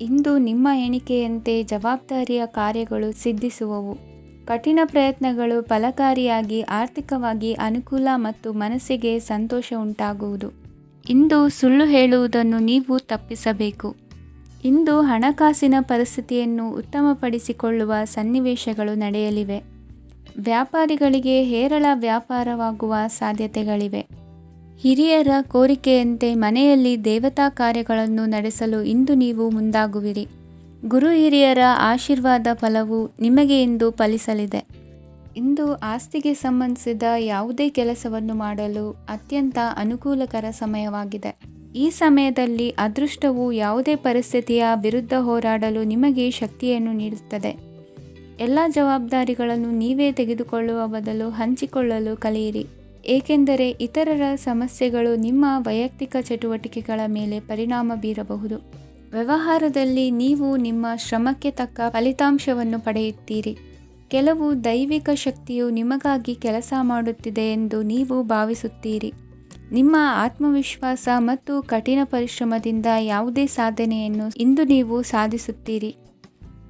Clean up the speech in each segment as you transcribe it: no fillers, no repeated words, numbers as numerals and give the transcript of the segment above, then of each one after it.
ಇಂದು ನಿಮ್ಮ ಎಣಿಕೆಯಂತೆ ಜವಾಬ್ದಾರಿಯ ಕಾರ್ಯಗಳು ಸಿದ್ಧಿಸುವವು. ಕಠಿಣ ಪ್ರಯತ್ನಗಳು ಫಲಕಾರಿಯಾಗಿ ಆರ್ಥಿಕವಾಗಿ ಅನುಕೂಲ ಮತ್ತು ಮನಸ್ಸಿಗೆ ಸಂತೋಷ ಉಂಟಾಗುವುದು. ಇಂದು ಸುಳ್ಳು ಹೇಳುವುದನ್ನು ನೀವು ತಪ್ಪಿಸಬೇಕು. ಇಂದು ಹಣಕಾಸಿನ ಪರಿಸ್ಥಿತಿಯನ್ನು ಉತ್ತಮಪಡಿಸಿಕೊಳ್ಳುವ ಸನ್ನಿವೇಶಗಳು ನಡೆಯಲಿವೆ. ವ್ಯಾಪಾರಿಗಳಿಗೆ ಹೇರಳ ವ್ಯಾಪಾರವಾಗುವ ಸಾಧ್ಯತೆಗಳಿವೆ. ಹಿರಿಯರ ಕೋರಿಕೆಯಂತೆ ಮನೆಯಲ್ಲಿ ದೇವತಾ ಕಾರ್ಯಗಳನ್ನು ನಡೆಸಲು ಇಂದು ನೀವು ಮುಂದಾಗುವಿರಿ. ಗುರು ಹಿರಿಯರ ಆಶೀರ್ವಾದ ಫಲವು ನಿಮಗೆ ಇಂದು ಫಲಿಸಲಿದೆ. ಇಂದು ಆಸ್ತಿಗೆ ಸಂಬಂಧಿಸಿದ ಯಾವುದೇ ಕೆಲಸವನ್ನು ಮಾಡಲು ಅತ್ಯಂತ ಅನುಕೂಲಕರ ಸಮಯವಾಗಿದೆ. ಈ ಸಮಯದಲ್ಲಿ ಅದೃಷ್ಟವು ಯಾವುದೇ ಪರಿಸ್ಥಿತಿಯ ವಿರುದ್ಧ ಹೋರಾಡಲು ನಿಮಗೆ ಶಕ್ತಿಯನ್ನು ನೀಡುತ್ತದೆ. ಎಲ್ಲ ಜವಾಬ್ದಾರಿಗಳನ್ನು ನೀವೇ ತೆಗೆದುಕೊಳ್ಳುವ ಬದಲು ಹಂಚಿಕೊಳ್ಳಲು ಕಲಿಯಿರಿ, ಏಕೆಂದರೆ ಇತರರ ಸಮಸ್ಯೆಗಳು ನಿಮ್ಮ ವೈಯಕ್ತಿಕ ಚಟುವಟಿಕೆಗಳ ಮೇಲೆ ಪರಿಣಾಮ ಬೀರಬಹುದು. ವ್ಯವಹಾರದಲ್ಲಿ ನೀವು ನಿಮ್ಮ ಶ್ರಮಕ್ಕೆ ತಕ್ಕ ಫಲಿತಾಂಶವನ್ನು ಪಡೆಯುತ್ತೀರಿ. ಕೆಲವು ದೈವಿಕ ಶಕ್ತಿಯು ನಿಮಗಾಗಿ ಕೆಲಸ ಮಾಡುತ್ತಿದೆ ಎಂದು ನೀವು ಭಾವಿಸುತ್ತೀರಿ. ನಿಮ್ಮ ಆತ್ಮವಿಶ್ವಾಸ ಮತ್ತು ಕಠಿಣ ಪರಿಶ್ರಮದಿಂದ ಯಾವುದೇ ಸಾಧನೆಯನ್ನು ಇಂದು ನೀವು ಸಾಧಿಸುತ್ತೀರಿ.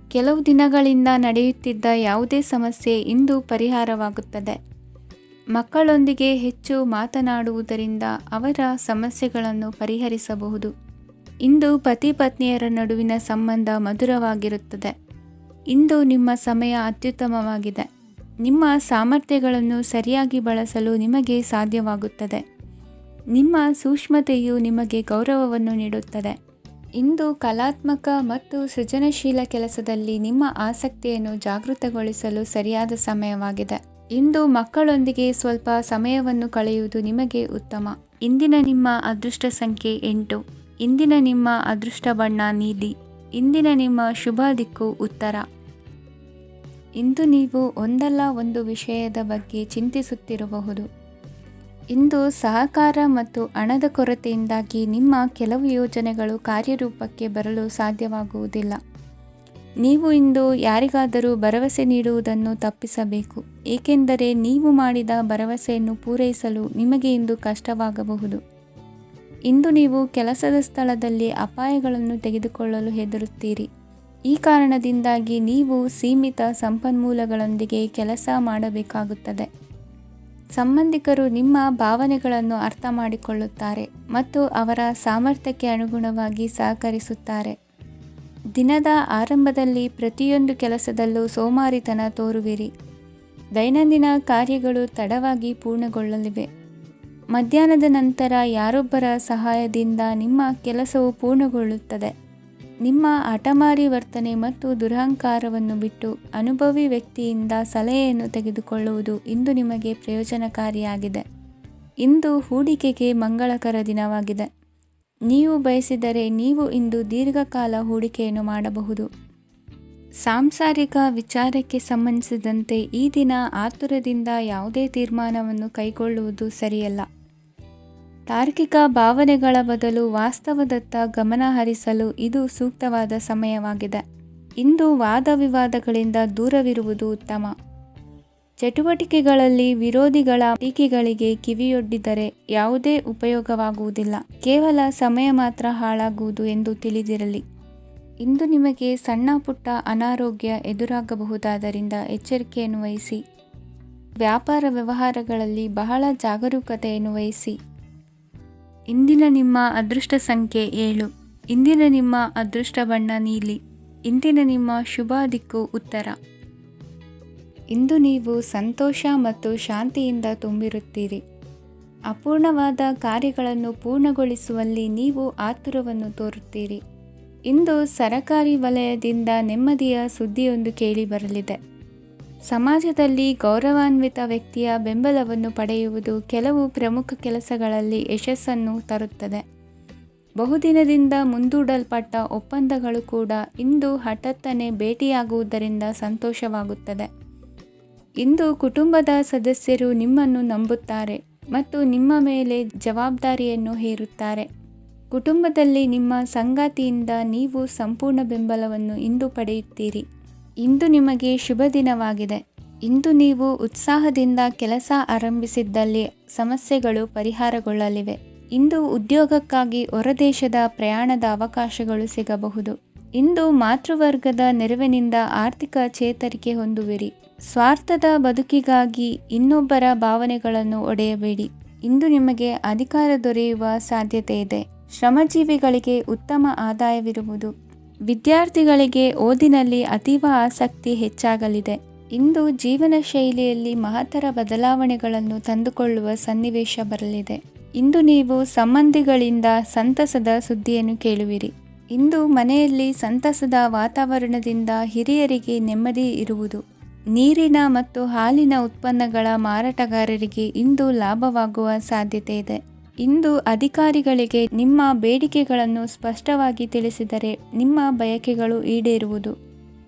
ಕೆಲವು ದಿನಗಳಿಂದ ನಡೆಯುತ್ತಿದ್ದ ಯಾವುದೇ ಸಮಸ್ಯೆ ಇಂದು ಪರಿಹಾರವಾಗುತ್ತದೆ. ಮಕ್ಕಳೊಂದಿಗೆ ಹೆಚ್ಚು ಮಾತನಾಡುವುದರಿಂದ ಅವರ ಸಮಸ್ಯೆಗಳನ್ನು ಪರಿಹರಿಸಬಹುದು. ಇಂದು ಪತಿ ಪತ್ನಿಯರ ನಡುವಿನ ಸಂಬಂಧ ಮಧುರವಾಗಿರುತ್ತದೆ. ಇಂದು ನಿಮ್ಮ ಸಮಯ ಅತ್ಯುತ್ತಮವಾಗಿದೆ. ನಿಮ್ಮ ಸಾಮರ್ಥ್ಯಗಳನ್ನು ಸರಿಯಾಗಿ ಬಳಸಲು ನಿಮಗೆ ಸಾಧ್ಯವಾಗುತ್ತದೆ. ನಿಮ್ಮ ಸೂಕ್ಷ್ಮತೆಯು ನಿಮಗೆ ಗೌರವವನ್ನು ನೀಡುತ್ತದೆ. ಇಂದು ಕಲಾತ್ಮಕ ಮತ್ತು ಸೃಜನಶೀಲ ಕೆಲಸದಲ್ಲಿ ನಿಮ್ಮ ಆಸಕ್ತಿಯನ್ನು ಜಾಗೃತಗೊಳಿಸಲು ಸರಿಯಾದ ಸಮಯವಾಗಿದೆ. ಇಂದು ಮಕ್ಕಳೊಂದಿಗೆ ಸ್ವಲ್ಪ ಸಮಯವನ್ನು ಕಳೆಯುವುದು ನಿಮಗೆ ಉತ್ತಮ. ಇಂದಿನ ನಿಮ್ಮ ಅದೃಷ್ಟ ಸಂಖ್ಯೆ 8. ಇಂದಿನ ನಿಮ್ಮ ಅದೃಷ್ಟ ಬಣ್ಣ ನೀಲಿ. ಇಂದಿನ ನಿಮ್ಮ ಶುಭ ದಿಕ್ಕು ಉತ್ತರ. ಇಂದು ನೀವು ಒಂದಲ್ಲ ಒಂದು ವಿಷಯದ ಬಗ್ಗೆ ಚಿಂತಿಸುತ್ತಿರಬಹುದು. ಇಂದು ಸಹಕಾರ ಮತ್ತು ಹಣದ ಕೊರತೆಯಿಂದಾಗಿ ನಿಮ್ಮ ಕೆಲವು ಯೋಜನೆಗಳು ಕಾರ್ಯರೂಪಕ್ಕೆ ಬರಲು ಸಾಧ್ಯವಾಗುವುದಿಲ್ಲ. ನೀವು ಇಂದು ಯಾರಿಗಾದರೂ ಭರವಸೆ ನೀಡುವುದನ್ನು ತಪ್ಪಿಸಬೇಕು, ಏಕೆಂದರೆ ನೀವು ಮಾಡಿದ ಭರವಸೆಯನ್ನು ಪೂರೈಸಲು ನಿಮಗೆ ಇಂದು ಕಷ್ಟವಾಗಬಹುದು. ಇಂದು ನೀವು ಕೆಲಸದ ಸ್ಥಳದಲ್ಲಿ ಅಪಾಯಗಳನ್ನು ತೆಗೆದುಕೊಳ್ಳಲು ಹೆದರುತ್ತೀರಿ. ಈ ಕಾರಣದಿಂದಾಗಿ ನೀವು ಸೀಮಿತ ಸಂಪನ್ಮೂಲಗಳೊಂದಿಗೆ ಕೆಲಸ ಮಾಡಬೇಕಾಗುತ್ತದೆ. ಸಂಬಂಧಿಕರು ನಿಮ್ಮ ಭಾವನೆಗಳನ್ನು ಅರ್ಥ ಮಾಡಿಕೊಳ್ಳುತ್ತಾರೆ ಮತ್ತು ಅವರ ಸಾಮರ್ಥ್ಯಕ್ಕೆ ಅನುಗುಣವಾಗಿ ಸಹಕರಿಸುತ್ತಾರೆ. ದಿನದ ಆರಂಭದಲ್ಲಿ ಪ್ರತಿಯೊಂದು ಕೆಲಸದಲ್ಲೂ ಸೋಮಾರಿತನ ತೋರುವಿರಿ. ದೈನಂದಿನ ಕಾರ್ಯಗಳು ತಡವಾಗಿ ಪೂರ್ಣಗೊಳ್ಳಲಿವೆ. ಮಧ್ಯಾಹ್ನದ ನಂತರ ಯಾರೊಬ್ಬರ ಸಹಾಯದಿಂದ ನಿಮ್ಮ ಕೆಲಸವು ಪೂರ್ಣಗೊಳ್ಳುತ್ತದೆ. ನಿಮ್ಮ ಹಠಮಾರಿ ವರ್ತನೆ ಮತ್ತು ದುರಹಂಕಾರವನ್ನು ಬಿಟ್ಟು ಅನುಭವಿ ವ್ಯಕ್ತಿಯಿಂದ ಸಲಹೆಯನ್ನು ತೆಗೆದುಕೊಳ್ಳುವುದು ಇಂದು ನಿಮಗೆ ಪ್ರಯೋಜನಕಾರಿಯಾಗಿದೆ. ಇಂದು ಹೂಡಿಕೆಗೆ ಮಂಗಳಕರ ದಿನವಾಗಿದೆ. ನೀವು ಬಯಸಿದರೆ ನೀವು ಇಂದು ದೀರ್ಘಕಾಲ ಹೂಡಿಕೆಯನ್ನು ಮಾಡಬಹುದು. ಸಾಂಸಾರಿಕ ವಿಚಾರಕ್ಕೆ ಸಂಬಂಧಿಸಿದಂತೆ ಈ ದಿನ ಆತುರದಿಂದ ಯಾವುದೇ ತೀರ್ಮಾನವನ್ನು ಕೈಗೊಳ್ಳುವುದು ಸರಿಯಲ್ಲ. ತಾರ್ಕಿಕ ಭಾವನೆಗಳ ಬದಲು ವಾಸ್ತವದತ್ತ ಗಮನ ಹರಿಸಲು ಇದು ಸೂಕ್ತವಾದ ಸಮಯವಾಗಿದೆ. ಇಂದು ವಾದ ವಿವಾದಗಳಿಂದ ದೂರವಿರುವುದು ಉತ್ತಮ. ಚಟುವಟಿಕೆಗಳಲ್ಲಿ ವಿರೋಧಿಗಳ ಟೀಕೆಗಳಿಗೆ ಕಿವಿಯೊಡ್ಡಿದರೆ ಯಾವುದೇ ಉಪಯೋಗವಾಗುವುದಿಲ್ಲ, ಕೇವಲ ಸಮಯ ಮಾತ್ರ ಹಾಳಾಗುವುದು ಎಂದು ತಿಳಿದಿರಲಿ. ಇಂದು ನಿಮಗೆ ಸಣ್ಣ ಪುಟ್ಟ ಅನಾರೋಗ್ಯ ಎದುರಾಗಬಹುದಾದ್ದರಿಂದ ಎಚ್ಚರಿಕೆಯನ್ನು ವಹಿಸಿ. ವ್ಯಾಪಾರ ವ್ಯವಹಾರಗಳಲ್ಲಿ ಬಹಳ ಜಾಗರೂಕತೆಯನ್ನು ವಹಿಸಿ. ಇಂದಿನ ನಿಮ್ಮ ಅದೃಷ್ಟ ಸಂಖ್ಯೆ 7. ಇಂದಿನ ನಿಮ್ಮ ಅದೃಷ್ಟ ಬಣ್ಣ ನೀಲಿ. ಇಂದಿನ ನಿಮ್ಮ ಶುಭ ದಿಕ್ಕು ಉತ್ತರ. ಇಂದು ನೀವು ಸಂತೋಷ ಮತ್ತು ಶಾಂತಿಯಿಂದ ತುಂಬಿರುತ್ತೀರಿ. ಅಪೂರ್ಣವಾದ ಕಾರ್ಯಗಳನ್ನು ಪೂರ್ಣಗೊಳಿಸುವಲ್ಲಿ ನೀವು ಆತುರವನ್ನು ತೋರುತ್ತೀರಿ. ಇಂದು ಸರಕಾರಿ ವಲಯದಿಂದ ನೆಮ್ಮದಿಯ ಸುದ್ದಿಯೊಂದು ಕೇಳಿ ಬರಲಿದೆ. ಸಮಾಜದಲ್ಲಿ ಗೌರವಾನ್ವಿತ ವ್ಯಕ್ತಿಯ ಬೆಂಬಲವನ್ನು ಪಡೆಯುವುದು ಕೆಲವು ಪ್ರಮುಖ ಕೆಲಸಗಳಲ್ಲಿ ಯಶಸ್ಸನ್ನು ತರುತ್ತದೆ. ಬಹುದಿನದಿಂದ ಮುಂದೂಡಲ್ಪಟ್ಟ ಒಪ್ಪಂದಗಳು ಕೂಡ ಇಂದು ಹಠಾತ್ತನೆ ಭೇಟಿಯಾಗುವುದರಿಂದ ಸಂತೋಷವಾಗುತ್ತದೆ. ಇಂದು ಕುಟುಂಬದ ಸದಸ್ಯರು ನಿಮ್ಮನ್ನು ನಂಬುತ್ತಾರೆ ಮತ್ತು ನಿಮ್ಮ ಮೇಲೆ ಜವಾಬ್ದಾರಿಯನ್ನು ಹೇರುತ್ತಾರೆ. ಕುಟುಂಬದಲ್ಲಿ ನಿಮ್ಮ ಸಂಗಾತಿಯಿಂದ ನೀವು ಸಂಪೂರ್ಣ ಬೆಂಬಲವನ್ನು ಇಂದು ಪಡೆಯುತ್ತೀರಿ. ಇಂದು ನಿಮಗೆ ಶುಭ ದಿನವಾಗಿದೆ. ಇಂದು ನೀವು ಉತ್ಸಾಹದಿಂದ ಕೆಲಸ ಆರಂಭಿಸಿದ್ದಲ್ಲಿ ಸಮಸ್ಯೆಗಳು ಪರಿಹಾರಗೊಳ್ಳಲಿವೆ. ಇಂದು ಉದ್ಯೋಗಕ್ಕಾಗಿ ಹೊರದೇಶದ ಪ್ರಯಾಣದ ಅವಕಾಶಗಳು ಸಿಗಬಹುದು. ಇಂದು ಮಾತೃವರ್ಗದ ನೆರವಿನಿಂದ ಆರ್ಥಿಕ ಚೇತರಿಕೆ ಹೊಂದುವಿರಿ. ಸ್ವಾರ್ಥದ ಬದುಕಿಗಾಗಿ ಇನ್ನೊಬ್ಬರ ಭಾವನೆಗಳನ್ನು ಒಡೆಯಬೇಡಿ. ಇಂದು ನಿಮಗೆ ಅಧಿಕಾರ ದೊರೆಯುವ ಸಾಧ್ಯತೆ ಇದೆ. ಶ್ರಮಜೀವಿಗಳಿಗೆ ಉತ್ತಮ ಆದಾಯವಿರುವುದು. ವಿದ್ಯಾರ್ಥಿಗಳಿಗೆ ಓದಿನಲ್ಲಿ ಅತೀವ ಆಸಕ್ತಿ ಹೆಚ್ಚಾಗಲಿದೆ. ಇಂದು ಜೀವನ ಶೈಲಿಯಲ್ಲಿ ಮಹತ್ತರ ಬದಲಾವಣೆಗಳನ್ನು ತಂದುಕೊಳ್ಳುವ ಸನ್ನಿವೇಶ ಬರಲಿದೆ. ಇಂದು ನೀವು ಸಂಬಂಧಿಗಳಿಂದ ಸಂತಸದ ಸುದ್ದಿಯನ್ನು ಕೇಳುವಿರಿ. ಇಂದು ಮನೆಯಲ್ಲಿ ಸಂತಸದ ವಾತಾವರಣದಿಂದ ಹಿರಿಯರಿಗೆ ನೆಮ್ಮದಿ ಇರುವುದು. ನೀರಿನ ಮತ್ತು ಹಾಲಿನ ಉತ್ಪನ್ನಗಳ ಮಾರಾಟಗಾರರಿಗೆ ಇಂದು ಲಾಭವಾಗುವ ಸಾಧ್ಯತೆ ಇದೆ. ಇಂದು ಅಧಿಕಾರಿಗಳಿಗೆ ನಿಮ್ಮ ಬೇಡಿಕೆಗಳನ್ನು ಸ್ಪಷ್ಟವಾಗಿ ತಿಳಿಸಿದರೆ ನಿಮ್ಮ ಬಯಕೆಗಳು ಈಡೇರುವುದು.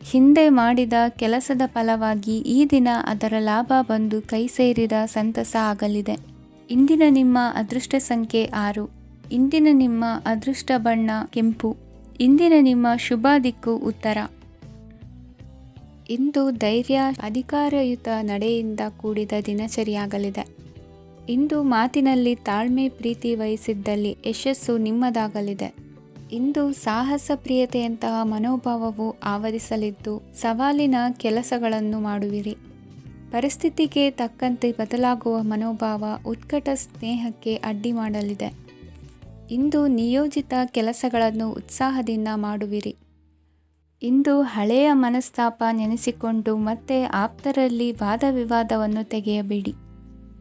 ಹಿಂದೆ ಮಾಡಿದ ಕೆಲಸದ ಫಲವಾಗಿ ಈ ದಿನ ಅದರ ಲಾಭ ಬಂದು ಕೈ ಸೇರಿದ ಸಂತಸ ಆಗಲಿದೆ. ಇಂದಿನ ನಿಮ್ಮ ಅದೃಷ್ಟ ಸಂಖ್ಯೆ 6. ಇಂದಿನ ನಿಮ್ಮ ಅದೃಷ್ಟ ಬಣ್ಣ ಕೆಂಪು. ಇಂದಿನ ನಿಮ್ಮ ಶುಭ ದಿಕ್ಕು ಉತ್ತರ. ಇಂದು ಧೈರ್ಯ, ಅಧಿಕಾರಯುತ ನಡೆಯಿಂದ ಕೂಡಿದ ದಿನಚರಿಯಾಗಲಿದೆ. ಇಂದು ಮಾತಿನಲ್ಲಿ ತಾಳ್ಮೆ, ಪ್ರೀತಿ ವಹಿಸಿದ್ದಲ್ಲಿ ಯಶಸ್ಸು ನಿಮ್ಮದಾಗಲಿದೆ. ಇಂದು ಸಾಹಸ ಪ್ರಿಯತೆಯಂತಹ ಮನೋಭಾವವು ಆವರಿಸಲಿದ್ದು ಸವಾಲಿನ ಕೆಲಸಗಳನ್ನು ಮಾಡುವಿರಿ. ಪರಿಸ್ಥಿತಿಗೆ ತಕ್ಕಂತೆ ಬದಲಾಗುವ ಮನೋಭಾವ ಉತ್ಕಟ ಸ್ನೇಹಕ್ಕೆ ಅಡ್ಡಿ ಮಾಡಲಿದೆ. ಇಂದು ನಿಯೋಜಿತ ಕೆಲಸಗಳನ್ನು ಉತ್ಸಾಹದಿಂದ ಮಾಡುವಿರಿ. ಇಂದು ಹಳೆಯ ಮನಸ್ತಾಪ ನೆನೆಸಿಕೊಂಡು ಮತ್ತೆ ಆಪ್ತರಲ್ಲಿ ವಾದ ವಿವಾದವನ್ನು ತೆಗೆಯಬೇಡಿ.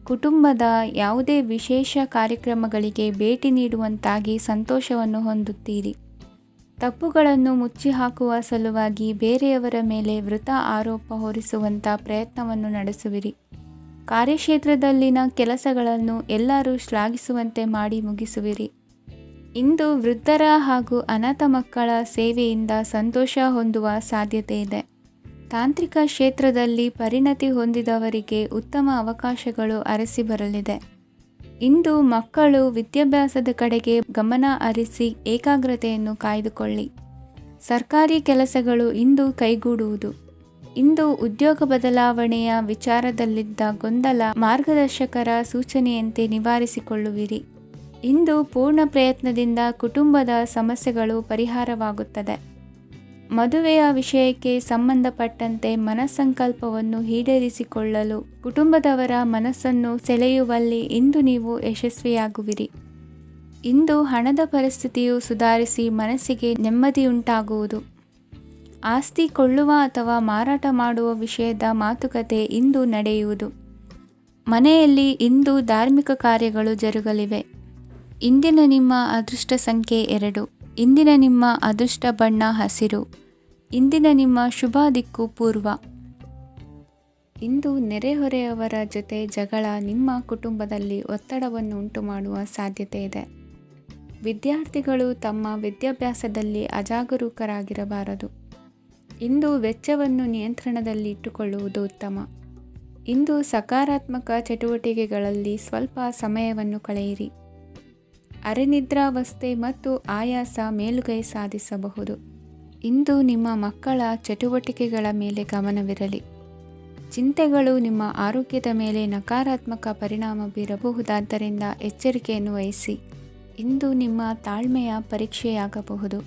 ಕುಟುಂಬದ ಯಾವುದೇ ವಿಶೇಷ ಕಾರ್ಯಕ್ರಮಗಳಿಗೆ ಭೇಟಿ ನೀಡುವಂತಾಗಿ ಸಂತೋಷವನ್ನು ಹೊಂದುತ್ತೀರಿ. ತಪ್ಪುಗಳನ್ನು ಮುಚ್ಚಿಹಾಕುವ ಸಲುವಾಗಿ ಬೇರೆಯವರ ಮೇಲೆ ವೃಥಾ ಆರೋಪ ಹೊರಿಸುವಂಥ ಪ್ರಯತ್ನವನ್ನು ನಡೆಸುವಿರಿ. ಕಾರ್ಯಕ್ಷೇತ್ರದಲ್ಲಿನ ಕೆಲಸಗಳನ್ನು ಎಲ್ಲರೂ ಶ್ಲಾಘಿಸುವಂತೆ ಮಾಡಿ ಮುಗಿಸುವಿರಿ. ಇಂದು ವೃದ್ಧರ ಹಾಗೂ ಅನಾಥ ಮಕ್ಕಳ ಸೇವೆಯಿಂದ ಸಂತೋಷ ಹೊಂದುವ ಸಾಧ್ಯತೆ ಇದೆ. ತಾಂತ್ರಿಕ ಕ್ಷೇತ್ರದಲ್ಲಿ ಪರಿಣತಿ ಹೊಂದಿದವರಿಗೆ ಉತ್ತಮ ಅವಕಾಶಗಳು ಅರಸಿ ಬರಲಿದೆ. ಇಂದು ಮಕ್ಕಳು ವಿದ್ಯಾಭ್ಯಾಸದ ಕಡೆಗೆ ಗಮನ ಹರಿಸಿ ಏಕಾಗ್ರತೆಯನ್ನು ಕಾಯ್ದುಕೊಳ್ಳಿ. ಸರ್ಕಾರಿ ಕೆಲಸಗಳು ಇಂದು ಕೈಗೂಡುವುದು. ಇಂದು ಉದ್ಯೋಗ ಬದಲಾವಣೆಯ ವಿಚಾರದಲ್ಲಿದ್ದ ಗೊಂದಲ ಮಾರ್ಗದರ್ಶಕರ ಸೂಚನೆಯಂತೆ ನಿವಾರಿಸಿಕೊಳ್ಳುವಿರಿ. ಇಂದು ಪೂರ್ಣ ಪ್ರಯತ್ನದಿಂದ ಕುಟುಂಬದ ಸಮಸ್ಯೆಗಳು ಪರಿಹಾರವಾಗುತ್ತದೆ. ಮದುವೆಯ ವಿಷಯಕ್ಕೆ ಸಂಬಂಧಪಟ್ಟಂತೆ ಮನಸ್ಸಂಕಲ್ಪವನ್ನು ಈಡೇರಿಸಿಕೊಳ್ಳಲು ಕುಟುಂಬದವರ ಮನಸ್ಸನ್ನು ಸೆಳೆಯುವಲ್ಲಿ ಇಂದು ನೀವು ಯಶಸ್ವಿಯಾಗುವಿರಿ. ಇಂದು ಹಣದ ಪರಿಸ್ಥಿತಿಯು ಸುಧಾರಿಸಿ ಮನಸ್ಸಿಗೆ ನೆಮ್ಮದಿಯುಂಟಾಗುವುದು. ಆಸ್ತಿ ಕೊಳ್ಳುವ ಅಥವಾ ಮಾರಾಟ ಮಾಡುವ ವಿಷಯದ ಮಾತುಕತೆ ಇಂದು ನಡೆಯುವುದು. ಮನೆಯಲ್ಲಿ ಇಂದು ಧಾರ್ಮಿಕ ಕಾರ್ಯಗಳು ಜರುಗಲಿವೆ. ಇಂದಿನ ನಿಮ್ಮ ಅದೃಷ್ಟ ಸಂಖ್ಯೆ 2. ಇಂದಿನ ನಿಮ್ಮ ಅದೃಷ್ಟ ಬಣ್ಣ ಹಸಿರು. ಇಂದಿನ ನಿಮ್ಮ ಶುಭ ದಿಕ್ಕು ಪೂರ್ವ. ಇಂದು ನೆರೆಹೊರೆಯವರ ಜೊತೆ ಜಗಳ ನಿಮ್ಮ ಕುಟುಂಬದಲ್ಲಿ ಒತ್ತಡವನ್ನು ಉಂಟು ಮಾಡುವ ಸಾಧ್ಯತೆ ಇದೆ. ವಿದ್ಯಾರ್ಥಿಗಳು ತಮ್ಮ ವಿದ್ಯಾಭ್ಯಾಸದಲ್ಲಿ ಅಜಾಗರೂಕರಾಗಿರಬಾರದು. ಇಂದು ವೆಚ್ಚವನ್ನು ನಿಯಂತ್ರಣದಲ್ಲಿ ಇಟ್ಟುಕೊಳ್ಳುವುದು ಉತ್ತಮ. ಇಂದು ಸಕಾರಾತ್ಮಕ ಚಟುವಟಿಕೆಗಳಲ್ಲಿ ಸ್ವಲ್ಪ ಸಮಯವನ್ನು ಕಳೆಯಿರಿ. ಅರೆನಿದ್ರಾವಸ್ಥೆ ಮತ್ತು ಆಯಾಸ ಮೇಲುಗೈ ಸಾಧಿಸಬಹುದು. ಇಂದು ನಿಮ್ಮ ಮಕ್ಕಳ ಚಟುವಟಿಕೆಗಳ ಮೇಲೆ ಗಮನವಿರಲಿ. ಚಿಂತೆಗಳು ನಿಮ್ಮ ಆರೋಗ್ಯದ ಮೇಲೆ ನಕಾರಾತ್ಮಕ ಪರಿಣಾಮ ಬೀರಬಹುದಾದ್ದರಿಂದ ಎಚ್ಚರಿಕೆಯನ್ನು ವಹಿಸಿ. ಇಂದು ನಿಮ್ಮ ತಾಳ್ಮೆಯ ಪರೀಕ್ಷೆಯಾಗಬಹುದು.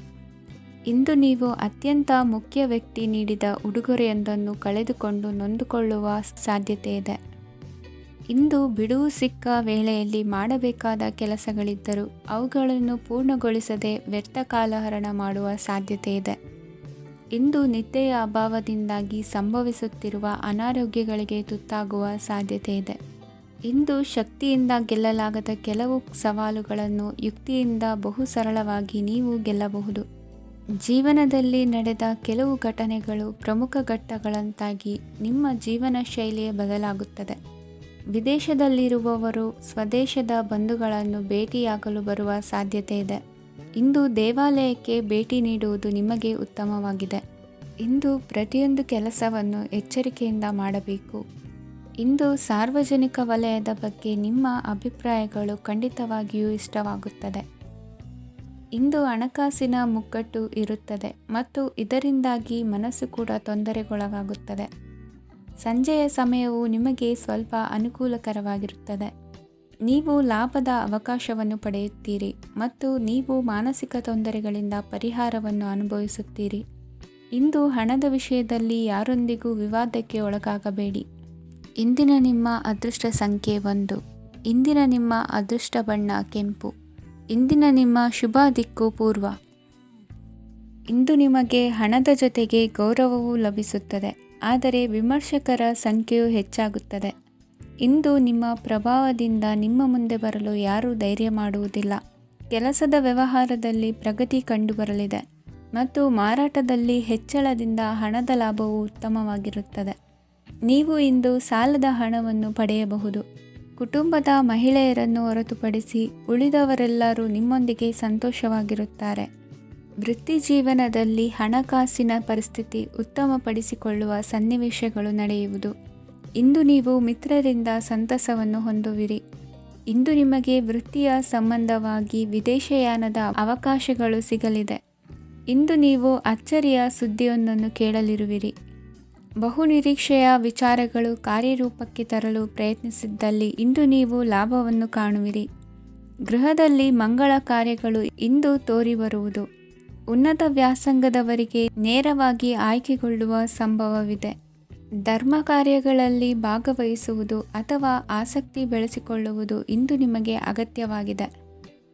ಇಂದು ನೀವು ಅತ್ಯಂತ ಮುಖ್ಯ ವ್ಯಕ್ತಿ ನೀಡಿದ ಉಡುಗೊರೆಯೊಂದನ್ನು ಕಳೆದುಕೊಂಡು ನೊಂದುಕೊಳ್ಳುವ ಸಾಧ್ಯತೆ ಇದೆ. ಇಂದು ಬಿಡುವು ಸಿಕ್ಕ ವೇಳೆಯಲ್ಲಿ ಮಾಡಬೇಕಾದ ಕೆಲಸಗಳಿದ್ದರೂ ಅವುಗಳನ್ನು ಪೂರ್ಣಗೊಳಿಸದೆ ವ್ಯರ್ಥ ಕಾಲಹರಣ ಮಾಡುವ ಸಾಧ್ಯತೆ ಇದೆ. ಇಂದು ನಿದ್ದೆಯ ಅಭಾವದಿಂದಾಗಿ ಸಂಭವಿಸುತ್ತಿರುವ ಅನಾರೋಗ್ಯಗಳಿಗೆ ತುತ್ತಾಗುವ ಸಾಧ್ಯತೆ ಇದೆ. ಇಂದು ಶಕ್ತಿಯಿಂದ ಗೆಲ್ಲಲಾಗದ ಕೆಲವು ಸವಾಲುಗಳನ್ನು ಯುಕ್ತಿಯಿಂದ ಬಹು ಸರಳವಾಗಿ ನೀವು ಗೆಲ್ಲಬಹುದು. ಜೀವನದಲ್ಲಿ ನಡೆದ ಕೆಲವು ಘಟನೆಗಳು ಪ್ರಮುಖ ಘಟ್ಟಗಳಂತಾಗಿ ನಿಮ್ಮ ಜೀವನ ಶೈಲಿಯೇ ಬದಲಾಗುತ್ತದೆ. ವಿದೇಶದಲ್ಲಿರುವವರು ಸ್ವದೇಶದ ಬಂಧುಗಳನ್ನು ಭೇಟಿಯಾಗಲು ಬರುವ ಸಾಧ್ಯತೆ ಇದೆ. ಇಂದು ದೇವಾಲಯಕ್ಕೆ ಭೇಟಿ ನೀಡುವುದು ನಿಮಗೆ ಉತ್ತಮವಾಗಿದೆ. ಇಂದು ಪ್ರತಿಯೊಂದು ಕೆಲಸವನ್ನು ಎಚ್ಚರಿಕೆಯಿಂದ ಮಾಡಬೇಕು. ಇಂದು ಸಾರ್ವಜನಿಕ ವಲಯದ ಬಗ್ಗೆ ನಿಮ್ಮ ಅಭಿಪ್ರಾಯಗಳು ಖಂಡಿತವಾಗಿಯೂ ಇಷ್ಟವಾಗುತ್ತದೆ. ಇಂದು ಹಣಕಾಸಿನ ಮುಗ್ಗಟ್ಟು ಇರುತ್ತದೆ ಮತ್ತು ಇದರಿಂದಾಗಿ ಮನಸ್ಸು ಕೂಡ ತೊಂದರೆಗೊಳಗಾಗುತ್ತದೆ. ಸಂಜೆಯ ಸಮಯವು ನಿಮಗೆ ಸ್ವಲ್ಪ ಅನುಕೂಲಕರವಾಗಿರುತ್ತದೆ. ನೀವು ಲಾಭದ ಅವಕಾಶವನ್ನು ಪಡೆಯುತ್ತೀರಿ ಮತ್ತು ನೀವು ಮಾನಸಿಕ ತೊಂದರೆಗಳಿಂದ ಪರಿಹಾರವನ್ನು ಅನುಭವಿಸುತ್ತೀರಿ. ಇಂದು ಹಣದ ವಿಷಯದಲ್ಲಿ ಯಾರೊಂದಿಗೂ ವಿವಾದಕ್ಕೆ ಒಳಗಾಗಬೇಡಿ. ಇಂದಿನ ನಿಮ್ಮ ಅದೃಷ್ಟ ಸಂಖ್ಯೆ 1. ಇಂದಿನ ನಿಮ್ಮ ಅದೃಷ್ಟ ಬಣ್ಣ ಕೆಂಪು. ಇಂದಿನ ನಿಮ್ಮ ಶುಭ ದಿಕ್ಕು ಪೂರ್ವ. ಇಂದು ನಿಮಗೆ ಹಣದ ಜೊತೆಗೆ ಗೌರವವೂ ಲಭಿಸುತ್ತದೆ, ಆದರೆ ವಿಮರ್ಶಕರ ಸಂಖ್ಯೆಯೂ ಹೆಚ್ಚಾಗುತ್ತದೆ. ಇಂದು ನಿಮ್ಮ ಪ್ರಭಾವದಿಂದ ನಿಮ್ಮ ಮುಂದೆ ಬರಲು ಯಾರೂ ಧೈರ್ಯ ಮಾಡುವುದಿಲ್ಲ. ಕೆಲಸದ ವ್ಯವಹಾರದಲ್ಲಿ ಪ್ರಗತಿ ಕಂಡುಬರಲಿದೆ ಮತ್ತು ಮಾರಾಟದಲ್ಲಿ ಹೆಚ್ಚಳದಿಂದ ಹಣದ ಲಾಭವು ಉತ್ತಮವಾಗಿರುತ್ತದೆ. ನೀವು ಇಂದು ಸಾಲದ ಹಣವನ್ನು ಪಡೆಯಬಹುದು. ಕುಟುಂಬದ ಮಹಿಳೆಯರನ್ನು ಹೊರತುಪಡಿಸಿ ಉಳಿದವರೆಲ್ಲರೂ ನಿಮ್ಮೊಂದಿಗೆ ಸಂತೋಷವಾಗಿರುತ್ತಾರೆ. ವೃತ್ತಿ ಜೀವನದಲ್ಲಿ ಹಣಕಾಸಿನ ಪರಿಸ್ಥಿತಿ ಉತ್ತಮಪಡಿಸಿಕೊಳ್ಳುವ ಸನ್ನಿವೇಶಗಳು ನಡೆಯುವುದು. ಇಂದು ನೀವು ಮಿತ್ರರಿಂದ ಸಂತಸವನ್ನು ಹೊಂದುವಿರಿ. ಇಂದು ನಿಮಗೆ ವೃತ್ತಿಯ ಸಂಬಂಧವಾಗಿ ವಿದೇಶಯಾನದ ಅವಕಾಶಗಳು ಸಿಗಲಿದೆ. ಇಂದು ನೀವು ಅಚ್ಚರಿಯ ಸುದ್ದಿಯೊಂದನ್ನು ಕೇಳಲಿರುವಿರಿ. ಬಹುನಿರೀಕ್ಷೆಯ ವಿಚಾರಗಳು ಕಾರ್ಯರೂಪಕ್ಕೆ ತರಲು ಪ್ರಯತ್ನಿಸಿದ್ದಲ್ಲಿ ಇಂದು ನೀವು ಲಾಭವನ್ನು ಕಾಣುವಿರಿ. ಗೃಹದಲ್ಲಿ ಮಂಗಳ ಕಾರ್ಯಗಳು ಇಂದು ತೋರಿಬರುವುದು. ಉನ್ನತ ವ್ಯಾಸಂಗದವರಿಗೆ ನೇರವಾಗಿ ಆಯ್ಕೆಗೊಳ್ಳುವ ಸಂಭವವಿದೆ. ಧರ್ಮ ಕಾರ್ಯಗಳಲ್ಲಿ ಭಾಗವಹಿಸುವುದು ಅಥವಾ ಆಸಕ್ತಿ ಬೆಳೆಸಿಕೊಳ್ಳುವುದು ಇಂದು ನಿಮಗೆ ಅಗತ್ಯವಾಗಿದೆ.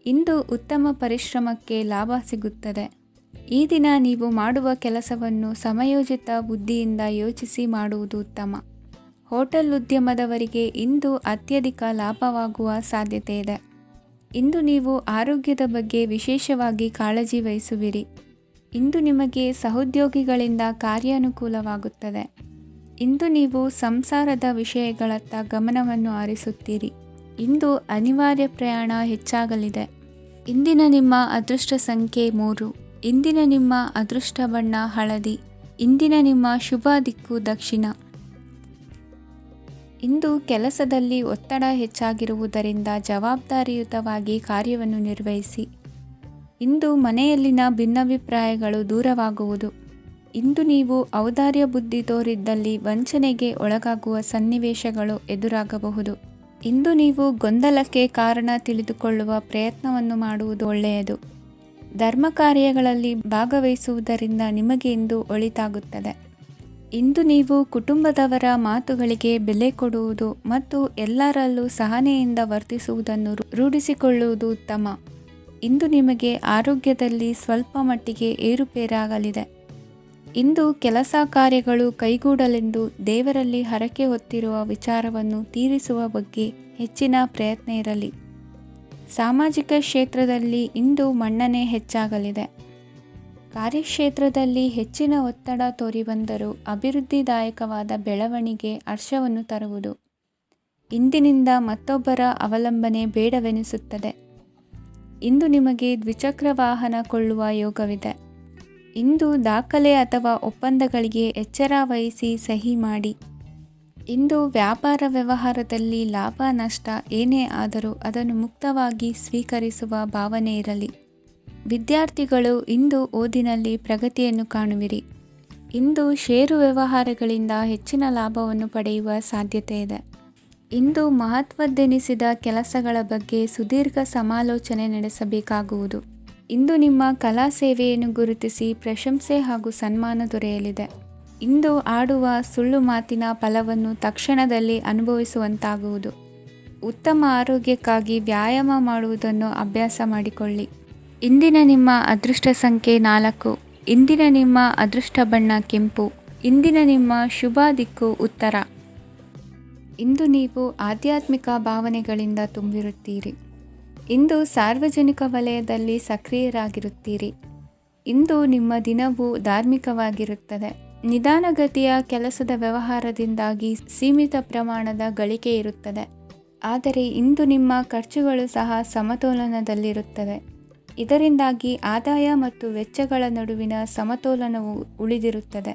ಇಂದು ಉತ್ತಮ ಪರಿಶ್ರಮಕ್ಕೆ ಲಾಭ ಸಿಗುತ್ತದೆ. ಈ ದಿನ ನೀವು ಮಾಡುವ ಕೆಲಸವನ್ನು ಸಮಯೋಚಿತ ಬುದ್ಧಿಯಿಂದ ಯೋಚಿಸಿ ಮಾಡುವುದು ಉತ್ತಮ. ಹೋಟೆಲ್ ಉದ್ಯಮದವರಿಗೆ ಇಂದು ಅತ್ಯಧಿಕ ಲಾಭವಾಗುವ ಸಾಧ್ಯತೆ ಇದೆ. ಇಂದು ನೀವು ಆರೋಗ್ಯದ ಬಗ್ಗೆ ವಿಶೇಷವಾಗಿ ಕಾಳಜಿ ವಹಿಸುವಿರಿ. ಇಂದು ನಿಮಗೆ ಸಹೋದ್ಯೋಗಿಗಳಿಂದ ಕಾರ್ಯಾನುಕೂಲವಾಗುತ್ತದೆ. ಇಂದು ನೀವು ಸಂಸಾರದ ವಿಷಯಗಳತ್ತ ಗಮನವನ್ನು ಹರಿಸುತ್ತೀರಿ. ಇಂದು ಅನಿವಾರ್ಯ ಪ್ರಯಾಣ ಹೆಚ್ಚಾಗಲಿದೆ. ಇಂದಿನ ನಿಮ್ಮ ಅದೃಷ್ಟ ಸಂಖ್ಯೆ 3. ಇಂದಿನ ನಿಮ್ಮ ಅದೃಷ್ಟ ಬಣ್ಣ ಹಳದಿ. ಇಂದಿನ ನಿಮ್ಮ ಶುಭ ದಿಕ್ಕು ದಕ್ಷಿಣ. ಇಂದು ಕೆಲಸದಲ್ಲಿ ಒತ್ತಡ ಹೆಚ್ಚಾಗಿರುವುದರಿಂದ ಜವಾಬ್ದಾರಿಯುತವಾಗಿ ಕಾರ್ಯವನ್ನು ನಿರ್ವಹಿಸಿ. ಇಂದು ಮನೆಯಲ್ಲಿನ ಭಿನ್ನಾಭಿಪ್ರಾಯಗಳು ದೂರವಾಗುವುದು. ಇಂದು ನೀವು ಔದಾರ್ಯ ಬುದ್ಧಿ ತೋರಿದ್ದಲ್ಲಿ ವಂಚನೆಗೆ ಒಳಗಾಗುವ ಸನ್ನಿವೇಶಗಳು ಎದುರಾಗಬಹುದು. ಇಂದು ನೀವು ಗೊಂದಲಕ್ಕೆ ಕಾರಣ ತಿಳಿದುಕೊಳ್ಳುವ ಪ್ರಯತ್ನವನ್ನು ಮಾಡುವುದು ಒಳ್ಳೆಯದು. ಧರ್ಮ ಕಾರ್ಯಗಳಲ್ಲಿ ಭಾಗವಹಿಸುವುದರಿಂದ ನಿಮಗೆ ಇಂದು ಒಳಿತಾಗುತ್ತದೆ. ಇಂದು ನೀವು ಕುಟುಂಬದವರ ಮಾತುಗಳಿಗೆ ಬೆಲೆ ಕೊಡುವುದು ಮತ್ತು ಎಲ್ಲರಲ್ಲೂ ಸಹನೆಯಿಂದ ವರ್ತಿಸುವುದನ್ನು ರೂಢಿಸಿಕೊಳ್ಳುವುದು ಉತ್ತಮ. ಇಂದು ನಿಮಗೆ ಆರೋಗ್ಯದಲ್ಲಿ ಸ್ವಲ್ಪ ಮಟ್ಟಿಗೆ ಏರುಪೇರಾಗಲಿದೆ. ಇಂದು ಕೆಲಸ ಕಾರ್ಯಗಳು ಕೈಗೂಡಲೆಂದು ದೇವರಲ್ಲಿ ಹರಕೆ ಹೊತ್ತಿರುವ ವಿಚಾರವನ್ನು ತೀರಿಸುವ ಬಗ್ಗೆ ಹೆಚ್ಚಿನ ಪ್ರಯತ್ನ ಇರಲಿ. ಸಾಮಾಜಿಕ ಕ್ಷೇತ್ರದಲ್ಲಿ ಇಂದು ಮನ್ನಣೆ ಹೆಚ್ಚಾಗಲಿದೆ. ಕಾರ್ಯಕ್ಷೇತ್ರದಲ್ಲಿ ಹೆಚ್ಚಿನ ಒತ್ತಡ ತೋರಿಬಂದರೂ ಅಭಿವೃದ್ಧಿದಾಯಕವಾದ ಬೆಳವಣಿಗೆ ಹರ್ಷವನ್ನು ತರುವುದು. ಇಂದಿನಿಂದ ಮತ್ತೊಬ್ಬರ ಅವಲಂಬನೆ ಬೇಡವೆನಿಸುತ್ತದೆ. ಇಂದು ನಿಮಗೆ ದ್ವಿಚಕ್ರ ವಾಹನ ಕೊಳ್ಳುವ ಯೋಗವಿದೆ. ಇಂದು ದಾಖಲೆ ಅಥವಾ ಒಪ್ಪಂದಗಳಿಗೆ ಎಚ್ಚರ ವಹಿಸಿ ಸಹಿ ಮಾಡಿ. ಇಂದು ವ್ಯಾಪಾರ ವ್ಯವಹಾರದಲ್ಲಿ ಲಾಭ ನಷ್ಟ ಏನೇ ಆದರೂ ಅದನ್ನು ಮುಕ್ತವಾಗಿ ಸ್ವೀಕರಿಸುವ ಭಾವನೆ ಇರಲಿ. ವಿದ್ಯಾರ್ಥಿಗಳು ಇಂದು ಓದಿನಲ್ಲಿ ಪ್ರಗತಿಯನ್ನು ಕಾಣುವಿರಿ. ಇಂದು ಷೇರು ವ್ಯವಹಾರಗಳಿಂದ ಹೆಚ್ಚಿನ ಲಾಭವನ್ನು ಪಡೆಯುವ ಸಾಧ್ಯತೆ ಇದೆ. ಇಂದು ಮಹತ್ವದ್ದೆನಿಸಿದ ಕೆಲಸಗಳ ಬಗ್ಗೆ ಸುದೀರ್ಘ ಸಮಾಲೋಚನೆ ನಡೆಸಬೇಕಾಗುವುದು. ಇಂದು ನಿಮ್ಮ ಕಲಾ ಸೇವೆಯನ್ನು ಗುರುತಿಸಿ ಪ್ರಶಂಸೆ ಹಾಗೂ ಸನ್ಮಾನ ದೊರೆಯಲಿದೆ. ಇಂದು ಆಡುವ ಸುಳ್ಳು ಮಾತಿನ ಫಲವನ್ನು ತಕ್ಷಣದಲ್ಲಿ ಅನುಭವಿಸುವಂತಾಗುವುದು. ಉತ್ತಮ ಆರೋಗ್ಯಕ್ಕಾಗಿ ವ್ಯಾಯಾಮ ಮಾಡುವುದನ್ನು ಅಭ್ಯಾಸ ಮಾಡಿಕೊಳ್ಳಿ. ಇಂದಿನ ನಿಮ್ಮ ಅದೃಷ್ಟ ಸಂಖ್ಯೆ 4. ಇಂದಿನ ನಿಮ್ಮ ಅದೃಷ್ಟ ಬಣ್ಣ ಕೆಂಪು. ಇಂದಿನ ನಿಮ್ಮ ಶುಭ ದಿಕ್ಕು ಉತ್ತರ. ಇಂದು ನೀವು ಆಧ್ಯಾತ್ಮಿಕ ಭಾವನೆಗಳಿಂದ ತುಂಬಿರುತ್ತೀರಿ. ಇಂದು ಸಾರ್ವಜನಿಕ ವಲಯದಲ್ಲಿ ಸಕ್ರಿಯರಾಗಿರುತ್ತೀರಿ. ಇಂದು ನಿಮ್ಮ ದಿನವು ಧಾರ್ಮಿಕವಾಗಿರುತ್ತದೆ. ನಿಧಾನಗತಿಯ ಕೆಲಸದ ವ್ಯವಹಾರದಿಂದಾಗಿ ಸೀಮಿತ ಪ್ರಮಾಣದ ಗಳಿಕೆ ಇರುತ್ತದೆ. ಆದರೆ ಇಂದು ನಿಮ್ಮ ಖರ್ಚುಗಳು ಸಹ ಸಮತೋಲನದಲ್ಲಿರುತ್ತವೆ. ಇದರಿಂದಾಗಿ ಆದಾಯ ಮತ್ತು ವೆಚ್ಚಗಳ ನಡುವಿನ ಸಮತೋಲನವು ಉಳಿದಿರುತ್ತದೆ.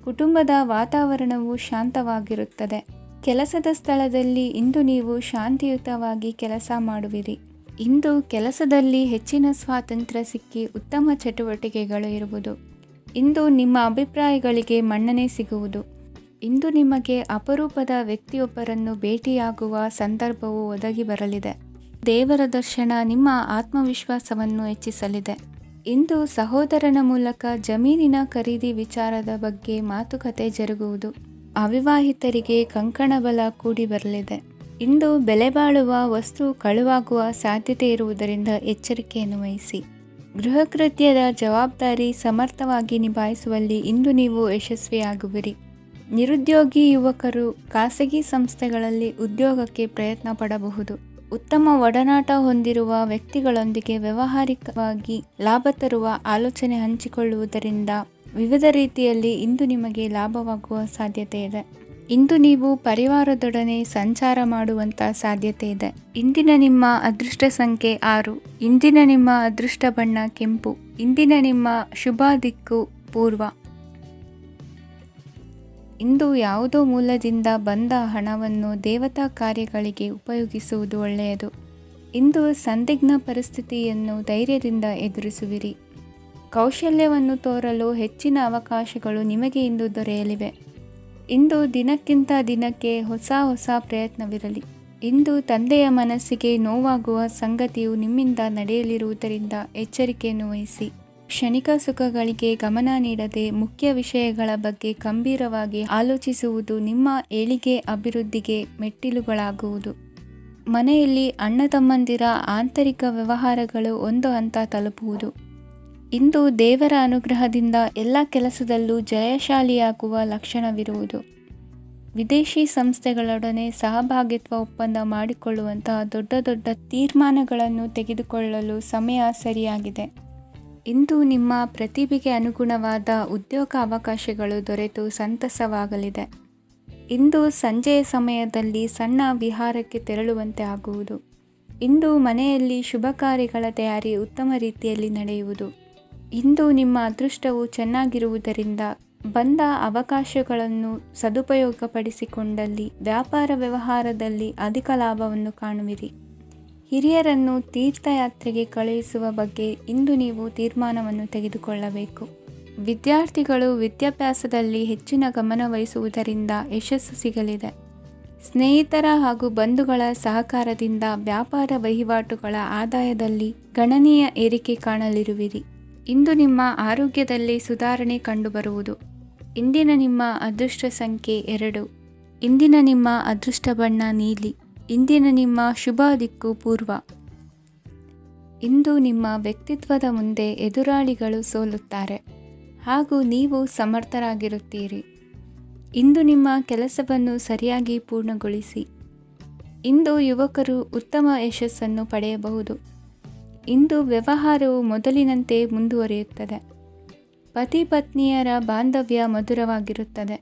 ಕುಟುಂಬದ ವಾತಾವರಣವು ಶಾಂತವಾಗಿರುತ್ತದೆ. ಕೆಲಸದ ಸ್ಥಳದಲ್ಲಿ ಇಂದು ನೀವು ಶಾಂತಿಯುತವಾಗಿ ಕೆಲಸ ಮಾಡುವಿರಿ. ಇಂದು ಕೆಲಸದಲ್ಲಿ ಹೆಚ್ಚಿನ ಸ್ವಾತಂತ್ರ್ಯ ಸಿಕ್ಕಿ ಉತ್ತಮ ಚಟುವಟಿಕೆಗಳು ಇರುವುದು. ಇಂದು ನಿಮ್ಮ ಅಭಿಪ್ರಾಯಗಳಿಗೆ ಮನ್ನಣೆ ಸಿಗುವುದು. ಇಂದು ನಿಮಗೆ ಅಪರೂಪದ ವ್ಯಕ್ತಿಯೊಬ್ಬರನ್ನು ಭೇಟಿಯಾಗುವ ಸಂದರ್ಭವು ಒದಗಿ ಬರಲಿದೆ. ದೇವರ ದರ್ಶನ ನಿಮ್ಮ ಆತ್ಮವಿಶ್ವಾಸವನ್ನು ಹೆಚ್ಚಿಸಲಿದೆ. ಇಂದು ಸಹೋದರನ ಮೂಲಕ ಜಮೀನಿನ ಖರೀದಿ ವಿಚಾರದ ಬಗ್ಗೆ ಮಾತುಕತೆ ಜರುಗುವುದು. ಅವಿವಾಹಿತರಿಗೆ ಕಂಕಣ ಬಲ ಕೂಡಿ ಬರಲಿದೆ. ಇಂದು ಬೆಲೆ ಬಾಳುವ ವಸ್ತು ಕಳುವಾಗುವ ಸಾಧ್ಯತೆ ಇರುವುದರಿಂದ ಎಚ್ಚರಿಕೆಯನ್ನು ವಹಿಸಿ. ಗೃಹ ಕೃತ್ಯದ ಜವಾಬ್ದಾರಿ ಸಮರ್ಥವಾಗಿ ನಿಭಾಯಿಸುವಲ್ಲಿ ಇಂದು ನೀವು ಯಶಸ್ವಿಯಾಗುವಿರಿ. ನಿರುದ್ಯೋಗಿ ಯುವಕರು ಖಾಸಗಿ ಸಂಸ್ಥೆಗಳಲ್ಲಿ ಉದ್ಯೋಗಕ್ಕೆ ಪ್ರಯತ್ನ ಪಡಬಹುದು. ಉತ್ತಮ ಒಡನಾಟ ಹೊಂದಿರುವ ವ್ಯಕ್ತಿಗಳೊಂದಿಗೆ ವ್ಯಾವಹಾರಿಕವಾಗಿ ಲಾಭ ತರುವ ಆಲೋಚನೆ ಹಂಚಿಕೊಳ್ಳುವುದರಿಂದ ವಿವಿಧ ರೀತಿಯಲ್ಲಿ ಇಂದು ನಿಮಗೆ ಲಾಭವಾಗುವ ಸಾಧ್ಯತೆ ಇದೆ. ಇಂದು ನೀವು ಪರಿವಾರದೊಡನೆ ಸಂಚಾರ ಮಾಡುವಂಥ ಸಾಧ್ಯತೆ ಇದೆ. ಇಂದಿನ ನಿಮ್ಮ ಅದೃಷ್ಟ ಸಂಖ್ಯೆ 6. ಇಂದಿನ ನಿಮ್ಮ ಅದೃಷ್ಟ ಬಣ್ಣ ಕೆಂಪು. ಇಂದಿನ ನಿಮ್ಮ ಶುಭ ದಿಕ್ಕು ಪೂರ್ವ. ಇಂದು ಯಾವುದೋ ಮೂಲದಿಂದ ಬಂದ ಹಣವನ್ನು ದೇವತಾ ಕಾರ್ಯಗಳಿಗೆ ಉಪಯೋಗಿಸುವುದು ಒಳ್ಳೆಯದು. ಇಂದು ಸಂದಿಗ್ಧ ಪರಿಸ್ಥಿತಿಯನ್ನು ಧೈರ್ಯದಿಂದ ಎದುರಿಸುವಿರಿ. ಕೌಶಲ್ಯವನ್ನು ತೋರಲು ಹೆಚ್ಚಿನ ಅವಕಾಶಗಳು ನಿಮಗೆ ಇಂದು ದೊರೆಯಲಿವೆ. ಇಂದು ದಿನಕ್ಕಿಂತ ದಿನಕ್ಕೆ ಹೊಸ ಪ್ರಯತ್ನವಿರಲಿ. ಇಂದು ತಂದೆಯ ಮನಸ್ಸಿಗೆ ನೋವಾಗುವ ಸಂಗತಿಯು ನಿಮ್ಮಿಂದ ನಡೆಯಲಿರುವುದರಿಂದ ಎಚ್ಚರಿಕೆಯನ್ನು ವಹಿಸಿ. ಕ್ಷಣಿಕ ಸುಖಗಳಿಗೆ ಗಮನ ನೀಡದೆ ಮುಖ್ಯ ವಿಷಯಗಳ ಬಗ್ಗೆ ಗಂಭೀರವಾಗಿ ಆಲೋಚಿಸುವುದು ನಿಮ್ಮ ಏಳಿಗೆ ಅಭಿವೃದ್ಧಿಗೆ ಮೆಟ್ಟಿಲುಗಳಾಗುವುದು. ಮನೆಯಲ್ಲಿ ಅಣ್ಣ ತಮ್ಮಂದಿರ ಆಂತರಿಕ ವ್ಯವಹಾರಗಳು ಒಂದು ಹಂತ ತಲುಪುವುದು. ಇಂದು ದೇವರ ಅನುಗ್ರಹದಿಂದ ಎಲ್ಲ ಕೆಲಸದಲ್ಲೂ ಜಯಶಾಲಿಯಾಗುವ ಲಕ್ಷಣವಿರುವುದು. ವಿದೇಶಿ ಸಂಸ್ಥೆಗಳೊಡನೆ ಸಹಭಾಗಿತ್ವ ಒಪ್ಪಂದ ಮಾಡಿಕೊಳ್ಳುವಂತಹ ದೊಡ್ಡ ತೀರ್ಮಾನಗಳನ್ನು ತೆಗೆದುಕೊಳ್ಳಲು ಸಮಯ ಸರಿಯಾಗಿದೆ. ಇಂದು ನಿಮ್ಮ ಪ್ರತಿಭೆಗೆ ಅನುಗುಣವಾದ ಉದ್ಯೋಗ ಅವಕಾಶಗಳು ದೊರೆತು ಸಂತಸವಾಗಲಿದೆ. ಇಂದು ಸಂಜೆಯ ಸಮಯದಲ್ಲಿ ಸಣ್ಣ ವಿಹಾರಕ್ಕೆ ತೆರಳುವಂತೆ ಆಗುವುದು. ಇಂದು ಮನೆಯಲ್ಲಿ ಶುಭ ಕಾರ್ಯಗಳ ತಯಾರಿ ಉತ್ತಮ ರೀತಿಯಲ್ಲಿ ನಡೆಯುವುದು. ಇಂದು ನಿಮ್ಮ ಅದೃಷ್ಟವು ಚೆನ್ನಾಗಿರುವುದರಿಂದ ಬಂದ ಅವಕಾಶಗಳನ್ನು ಸದುಪಯೋಗಪಡಿಸಿಕೊಂಡಲ್ಲಿ ವ್ಯಾಪಾರ ವ್ಯವಹಾರದಲ್ಲಿ ಅಧಿಕ ಲಾಭವನ್ನು ಕಾಣುವಿರಿ. ಹಿರಿಯರನ್ನು ತೀರ್ಥಯಾತ್ರೆಗೆ ಕಳುಹಿಸುವ ಬಗ್ಗೆ ಇಂದು ನೀವು ತೀರ್ಮಾನವನ್ನು ತೆಗೆದುಕೊಳ್ಳಬೇಕು. ವಿದ್ಯಾರ್ಥಿಗಳು ವಿದ್ಯಾಭ್ಯಾಸದಲ್ಲಿ ಹೆಚ್ಚಿನ ಗಮನ ವಹಿಸುವುದರಿಂದ ಯಶಸ್ಸು ಸಿಗಲಿದೆ. ಸ್ನೇಹಿತರ ಹಾಗೂ ಬಂಧುಗಳ ಸಹಕಾರದಿಂದ ವ್ಯಾಪಾರ ವಹಿವಾಟುಗಳ ಆದಾಯದಲ್ಲಿ ಗಣನೀಯ ಏರಿಕೆ ಕಾಣಲಿರುವಿರಿ. ಇಂದು ನಿಮ್ಮ ಆರೋಗ್ಯದಲ್ಲಿ ಸುಧಾರಣೆ ಕಂಡುಬರುವುದು. ಇಂದಿನ ನಿಮ್ಮ ಅದೃಷ್ಟ ಸಂಖ್ಯೆ 2. ಇಂದಿನ ನಿಮ್ಮ ಅದೃಷ್ಟ ಬಣ್ಣ ನೀಲಿ. ಇಂದಿನ ನಿಮ್ಮ ಶುಭ ದಿಕ್ಕು ಪೂರ್ವ. ಇಂದು ನಿಮ್ಮ ವ್ಯಕ್ತಿತ್ವದ ಮುಂದೆ ಎದುರಾಳಿಗಳು ಸೋಲುತ್ತಾರೆ ಹಾಗೂ ನೀವು ಸಮರ್ಥರಾಗಿರುತ್ತೀರಿ. ಇಂದು ನಿಮ್ಮ ಕೆಲಸವನ್ನು ಸರಿಯಾಗಿ ಪೂರ್ಣಗೊಳಿಸಿ. ಇಂದು ಯುವಕರು ಉತ್ತಮ ಯಶಸ್ಸನ್ನು ಪಡೆಯಬಹುದು. ಇಂದು ವ್ಯವಹಾರವು ಮೊದಲಿನಂತೆ ಮುಂದುವರಿಯುತ್ತದೆ. ಪತಿ ಪತ್ನಿಯರ ಬಾಂಧವ್ಯ ಮಧುರವಾಗಿರುತ್ತದೆ.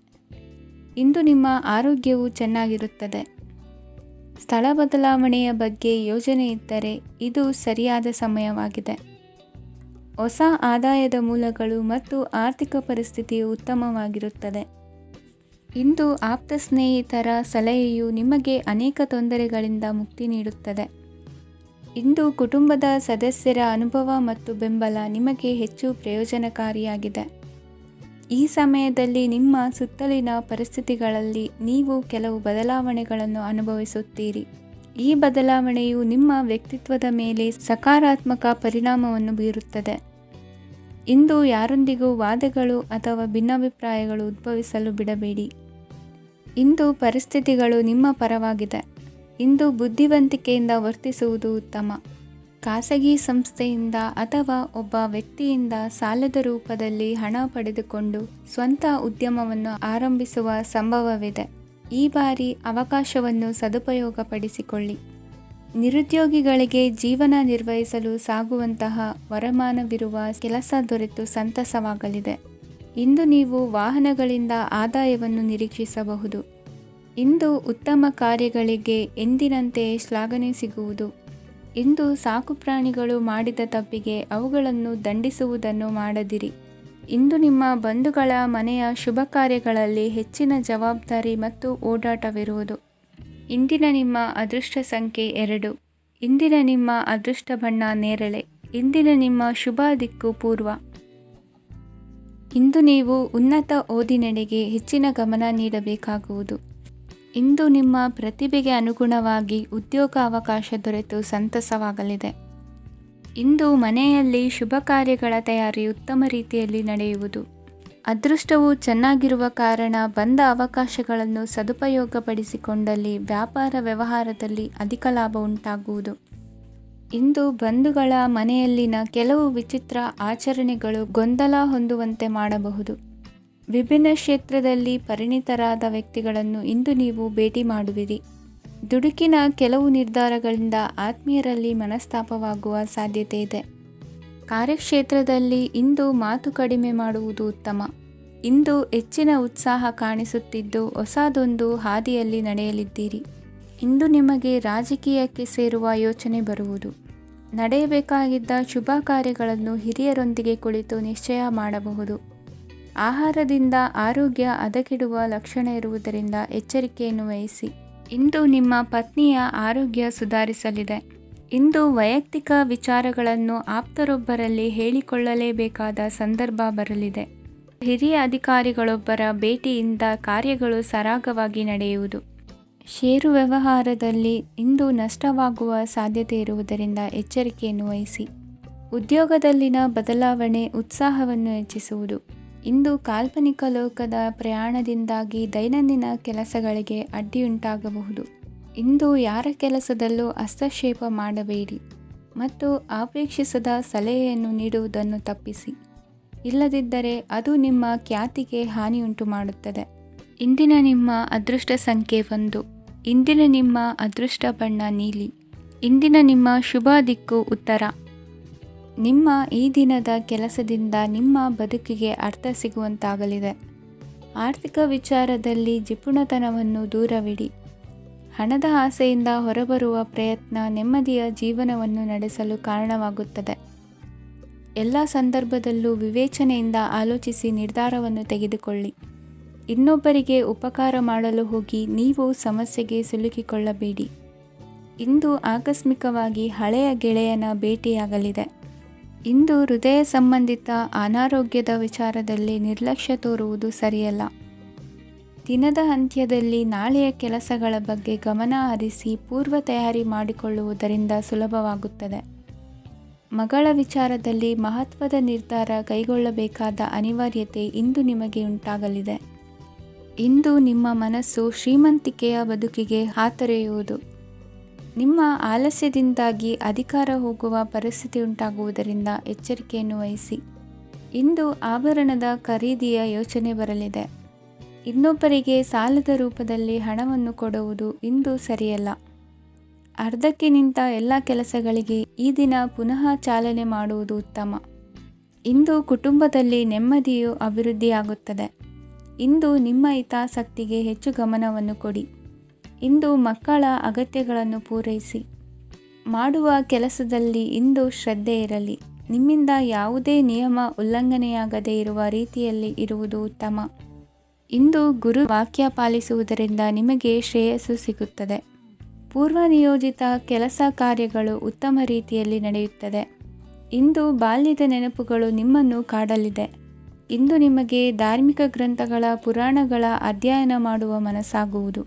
ಇಂದು ನಿಮ್ಮ ಆರೋಗ್ಯವು ಚೆನ್ನಾಗಿರುತ್ತದೆ. ಸ್ಥಳ ಬದಲಾವಣೆಯ ಬಗ್ಗೆ ಯೋಜನೆ ಇದ್ದರೆ ಇದು ಸರಿಯಾದ ಸಮಯವಾಗಿದೆ. ಹೊಸ ಆದಾಯದ ಮೂಲಗಳು ಮತ್ತು ಆರ್ಥಿಕ ಪರಿಸ್ಥಿತಿಯು ಉತ್ತಮವಾಗಿರುತ್ತದೆ. ಇಂದು ಆಪ್ತ ಸ್ನೇಹಿತರ ಸಲಹೆಯು ನಿಮಗೆ ಅನೇಕ ತೊಂದರೆಗಳಿಂದ ಮುಕ್ತಿ ನೀಡುತ್ತದೆ. ಇಂದು ಕುಟುಂಬದ ಸದಸ್ಯರ ಅನುಭವ ಮತ್ತು ಬೆಂಬಲ ನಿಮಗೆ ಹೆಚ್ಚು ಪ್ರಯೋಜನಕಾರಿಯಾಗಿದೆ. ಈ ಸಮಯದಲ್ಲಿ ನಿಮ್ಮ ಸುತ್ತಲಿನ ಪರಿಸ್ಥಿತಿಗಳಲ್ಲಿ ನೀವು ಕೆಲವು ಬದಲಾವಣೆಗಳನ್ನು ಅನುಭವಿಸುತ್ತೀರಿ. ಈ ಬದಲಾವಣೆಯು ನಿಮ್ಮ ವ್ಯಕ್ತಿತ್ವದ ಮೇಲೆ ಸಕಾರಾತ್ಮಕ ಪರಿಣಾಮವನ್ನು ಬೀರುತ್ತದೆ. ಇಂದು ಯಾರೊಂದಿಗೂ ವಾದಗಳು ಅಥವಾ ಭಿನ್ನಾಭಿಪ್ರಾಯಗಳು ಉದ್ಭವಿಸಲು ಬಿಡಬೇಡಿ. ಇಂದು ಪರಿಸ್ಥಿತಿಗಳು ನಿಮ್ಮ ಪರವಾಗಿದೆ. ಇಂದು ಬುದ್ಧಿವಂತಿಕೆಯಿಂದ ವರ್ತಿಸುವುದು ಉತ್ತಮ. ಖಾಸಗಿ ಸಂಸ್ಥೆಯಿಂದ ಅಥವಾ ಒಬ್ಬ ವ್ಯಕ್ತಿಯಿಂದ ಸಾಲದ ರೂಪದಲ್ಲಿ ಹಣ ಪಡೆದುಕೊಂಡು ಸ್ವಂತ ಉದ್ಯಮವನ್ನು ಆರಂಭಿಸುವ ಸಂಭವವಿದೆ. ಈ ಬಾರಿ ಅವಕಾಶವನ್ನು ಸದುಪಯೋಗಪಡಿಸಿಕೊಳ್ಳಿ. ನಿರುದ್ಯೋಗಿಗಳಿಗೆ ಜೀವನ ನಿರ್ವಹಿಸಲು ಸಾಗುವಂತಹ ವರಮಾನವಿರುವ ಕೆಲಸ ದೊರೆತು ಸಂತಸವಾಗಲಿದೆ. ಇಂದು ನೀವು ವಾಹನಗಳಿಂದ ಆದಾಯವನ್ನು ನಿರೀಕ್ಷಿಸಬಹುದು. ಇಂದು ಉತ್ತಮ ಕಾರ್ಯಗಳಿಗೆ ಎಂದಿನಂತೆಯೇ ಶ್ಲಾಘನೆ ಸಿಗುವುದು. ಇಂದು ಸಾಕುಪ್ರಾಣಿಗಳು ಮಾಡಿದ ತಪ್ಪಿಗೆ ಅವುಗಳನ್ನು ದಂಡಿಸುವುದನ್ನು ಮಾಡದಿರಿ. ಇಂದು ನಿಮ್ಮ ಬಂಧುಗಳ ಮನೆಯ ಶುಭ ಕಾರ್ಯಗಳಲ್ಲಿ ಹೆಚ್ಚಿನ ಜವಾಬ್ದಾರಿ ಮತ್ತು ಓಡಾಟವಿರುವುದು. ಇಂದಿನ ನಿಮ್ಮ ಅದೃಷ್ಟ ಸಂಖ್ಯೆ 2. ಇಂದಿನ ನಿಮ್ಮ ಅದೃಷ್ಟ ಬಣ್ಣ ನೇರಳೆ. ಇಂದಿನ ನಿಮ್ಮ ಶುಭ ದಿಕ್ಕು ಪೂರ್ವ. ಇಂದು ನೀವು ಉನ್ನತ ಓದಿನೆಡೆಗೆ ಹೆಚ್ಚಿನ ಗಮನ ನೀಡಬೇಕಾಗುವುದು. ಇಂದು ನಿಮ್ಮ ಪ್ರತಿಭೆಗೆ ಅನುಗುಣವಾಗಿ ಉದ್ಯೋಗ ಅವಕಾಶ ದೊರೆತು ಸಂತಸವಾಗಲಿದೆ. ಇಂದು ಮನೆಯಲ್ಲಿ ಶುಭ ಕಾರ್ಯಗಳ ತಯಾರಿ ಉತ್ತಮ ರೀತಿಯಲ್ಲಿ ನಡೆಯುವುದು. ಅದೃಷ್ಟವು ಚೆನ್ನಾಗಿರುವ ಕಾರಣ ಬಂದ ಅವಕಾಶಗಳನ್ನು ಸದುಪಯೋಗಪಡಿಸಿಕೊಂಡಲ್ಲಿ ವ್ಯಾಪಾರ ವ್ಯವಹಾರದಲ್ಲಿ ಅಧಿಕ ಲಾಭ ಉಂಟಾಗುವುದು. ಇಂದು ಬಂಧುಗಳ ಮನೆಯಲ್ಲಿನ ಕೆಲವು ವಿಚಿತ್ರ ಆಚರಣೆಗಳು ಗೊಂದಲ ಹೊಂದುವಂತೆ ಮಾಡಬಹುದು. ವಿಭಿನ್ನ ಕ್ಷೇತ್ರದಲ್ಲಿ ಪರಿಣಿತರಾದ ವ್ಯಕ್ತಿಗಳನ್ನು ಇಂದು ನೀವು ಭೇಟಿ ಮಾಡುವಿರಿ. ದುಡುಕಿನ ಕೆಲವು ನಿರ್ಧಾರಗಳಿಂದ ಆತ್ಮೀಯರಲ್ಲಿ ಮನಸ್ತಾಪವಾಗುವ ಸಾಧ್ಯತೆ ಇದೆ. ಕಾರ್ಯಕ್ಷೇತ್ರದಲ್ಲಿ ಇಂದು ಮಾತು ಕಡಿಮೆ ಮಾಡುವುದು ಉತ್ತಮ. ಇಂದು ಹೆಚ್ಚಿನ ಉತ್ಸಾಹ ಕಾಣಿಸುತ್ತಿದ್ದು ಹೊಸದೊಂದು ಹಾದಿಯಲ್ಲಿ ನಡೆಯಲಿದ್ದೀರಿ. ಇಂದು ನಿಮಗೆ ರಾಜಕೀಯಕ್ಕೆ ಸೇರುವ ಯೋಚನೆ ಬರುವುದು. ನಡೆಯಬೇಕಾಗಿದ್ದ ಶುಭ ಕಾರ್ಯಗಳನ್ನು ಹಿರಿಯರೊಂದಿಗೆ ಕುಳಿತು ನಿಶ್ಚಯ ಮಾಡಬಹುದು. ಆಹಾರದಿಂದ ಆರೋಗ್ಯ ಹದಗೆಡುವ ಲಕ್ಷಣ ಇರುವುದರಿಂದ ಎಚ್ಚರಿಕೆಯನ್ನು ವಹಿಸಿ. ಇಂದು ನಿಮ್ಮ ಪತ್ನಿಯ ಆರೋಗ್ಯ ಸುಧಾರಿಸಲಿದೆ. ಇಂದು ವೈಯಕ್ತಿಕ ವಿಚಾರಗಳನ್ನು ಆಪ್ತರೊಬ್ಬರಲ್ಲಿ ಹೇಳಿಕೊಳ್ಳಲೇಬೇಕಾದ ಸಂದರ್ಭ ಬರಲಿದೆ. ಹಿರಿಯ ಅಧಿಕಾರಿಗಳೊಬ್ಬರ ಭೇಟಿಯಿಂದ ಕಾರ್ಯಗಳು ಸರಾಗವಾಗಿ ನಡೆಯುವುದು. ಷೇರು ವ್ಯವಹಾರದಲ್ಲಿ ಇಂದು ನಷ್ಟವಾಗುವ ಸಾಧ್ಯತೆ ಇರುವುದರಿಂದ ಎಚ್ಚರಿಕೆಯನ್ನು ವಹಿಸಿ. ಉದ್ಯೋಗದಲ್ಲಿನ ಬದಲಾವಣೆ ಉತ್ಸಾಹವನ್ನು ಹೆಚ್ಚಿಸುವುದು. ಇಂದು ಕಾಲ್ಪನಿಕ ಲೋಕದ ಪ್ರಯಾಣದಿಂದಾಗಿ ದೈನಂದಿನ ಕೆಲಸಗಳಿಗೆ ಅಡ್ಡಿಯುಂಟಾಗಬಹುದು. ಇಂದು ಯಾರ ಕೆಲಸದಲ್ಲೂ ಹಸ್ತಕ್ಷೇಪ ಮಾಡಬೇಡಿ ಮತ್ತು ಅಪೇಕ್ಷಿಸದ ಸಲಹೆಯನ್ನು ನೀಡುವುದನ್ನು ತಪ್ಪಿಸಿ. ಇಲ್ಲದಿದ್ದರೆ ಅದು ನಿಮ್ಮ ಖ್ಯಾತಿಗೆ ಹಾನಿಯುಂಟು ಮಾಡುತ್ತದೆ. ಇಂದಿನ ನಿಮ್ಮ ಅದೃಷ್ಟ ಸಂಖ್ಯೆ 1. ಇಂದಿನ ನಿಮ್ಮ ಅದೃಷ್ಟ ಬಣ್ಣ ನೀಲಿ. ಇಂದಿನ ನಿಮ್ಮ ಶುಭ ದಿಕ್ಕು ಉತ್ತರ. ನಿಮ್ಮ ಈ ದಿನದ ಕೆಲಸದಿಂದ ನಿಮ್ಮ ಬದುಕಿಗೆ ಅರ್ಥ ಸಿಗುವಂತಾಗಲಿದೆ. ಆರ್ಥಿಕ ವಿಚಾರದಲ್ಲಿ ಜಿಪುಣತನವನ್ನು ದೂರವಿಡಿ. ಹಣದ ಆಸೆಯಿಂದ ಹೊರಬರುವ ಪ್ರಯತ್ನ ನೆಮ್ಮದಿಯ ಜೀವನವನ್ನು ನಡೆಸಲು ಕಾರಣವಾಗುತ್ತದೆ. ಎಲ್ಲ ಸಂದರ್ಭದಲ್ಲೂ ವಿವೇಚನೆಯಿಂದ ಆಲೋಚಿಸಿ ನಿರ್ಧಾರವನ್ನು ತೆಗೆದುಕೊಳ್ಳಿ. ಇನ್ನೊಬ್ಬರಿಗೆ ಉಪಕಾರ ಮಾಡಲು ಹೋಗಿ ನೀವು ಸಮಸ್ಯೆಗೆ ಸಿಲುಕಿಕೊಳ್ಳಬೇಡಿ. ಇಂದು ಆಕಸ್ಮಿಕವಾಗಿ ಹಳೆಯ ಗೆಳೆಯನ ಭೇಟಿಯಾಗಲಿದೆ. ಇಂದು ಹೃದಯ ಸಂಬಂಧಿತ ಅನಾರೋಗ್ಯದ ವಿಚಾರದಲ್ಲಿ ನಿರ್ಲಕ್ಷ್ಯ ತೋರುವುದು ಸರಿಯಲ್ಲ. ದಿನದ ಅಂತ್ಯದಲ್ಲಿ ನಾಳೆಯ ಕೆಲಸಗಳ ಬಗ್ಗೆ ಗಮನ ಹರಿಸಿ ಪೂರ್ವ ತಯಾರಿ ಮಾಡಿಕೊಳ್ಳುವುದರಿಂದ ಸುಲಭವಾಗುತ್ತದೆ. ಮಗಳ ವಿಚಾರದಲ್ಲಿ ಮಹತ್ವದ ನಿರ್ಧಾರ ಕೈಗೊಳ್ಳಬೇಕಾದ ಅನಿವಾರ್ಯತೆ ಇಂದು ನಿಮಗೆ ಉಂಟಾಗಲಿದೆ. ಇಂದು ನಿಮ್ಮ ಮನಸ್ಸು ಶ್ರೀಮಂತಿಕೆಯ ಬದುಕಿಗೆ ಹಾತೊರೆಯುವುದು. ನಿಮ್ಮ ಆಲಸ್ಯದಿಂದಾಗಿ ಅಧಿಕಾರ ಹೋಗುವ ಪರಿಸ್ಥಿತಿ ಉಂಟಾಗುವುದರಿಂದ ಎಚ್ಚರಿಕೆಯನ್ನು ವಹಿಸಿ. ಇಂದು ಆಭರಣದ ಖರೀದಿಯ ಯೋಚನೆ ಬರಲಿದೆ. ಇನ್ನೊಬ್ಬರಿಗೆ ಸಾಲದ ರೂಪದಲ್ಲಿ ಹಣವನ್ನು ಕೊಡುವುದು ಇಂದು ಸರಿಯಲ್ಲ. ಅರ್ಧಕ್ಕೆ ನಿಂತ ಎಲ್ಲ ಕೆಲಸಗಳಿಗೆ ಈ ದಿನ ಪುನಃ ಚಾಲನೆ ಮಾಡುವುದು ಉತ್ತಮ. ಇಂದು ಕುಟುಂಬದಲ್ಲಿ ನೆಮ್ಮದಿಯು ಅಭಿವೃದ್ಧಿಯಾಗುತ್ತದೆ. ಇಂದು ನಿಮ್ಮ ಹಿತಾಸಕ್ತಿಗೆ ಹೆಚ್ಚು ಗಮನವನ್ನು ಕೊಡಿ. ಇಂದು ಮಕ್ಕಳ ಅಗತ್ಯಗಳನ್ನು ಪೂರೈಸಿ. ಮಾಡುವ ಕೆಲಸದಲ್ಲಿ ಇಂದು ಶ್ರದ್ಧೆ ಇರಲಿ. ನಿಮ್ಮಿಂದ ಯಾವುದೇ ನಿಯಮ ಉಲ್ಲಂಘನೆಯಾಗದೇ ಇರುವ ರೀತಿಯಲ್ಲಿ ಇರುವುದು ಉತ್ತಮ. ಇಂದು ಗುರು ವಾಕ್ಯ ಪಾಲಿಸುವುದರಿಂದ ನಿಮಗೆ ಶ್ರೇಯಸ್ಸು ಸಿಗುತ್ತದೆ. ಪೂರ್ವ ನಿಯೋಜಿತ ಕೆಲಸ ಕಾರ್ಯಗಳು ಉತ್ತಮ ರೀತಿಯಲ್ಲಿ ನಡೆಯುತ್ತದೆ. ಇಂದು ಬಾಲ್ಯದ ನೆನಪುಗಳು ನಿಮ್ಮನ್ನು ಕಾಡಲಿದೆ. ಇಂದು ನಿಮಗೆ ಧಾರ್ಮಿಕ ಗ್ರಂಥಗಳ ಪುರಾಣಗಳ ಅಧ್ಯಯನ ಮಾಡುವ ಮನಸ್ಸಾಗುವುದು.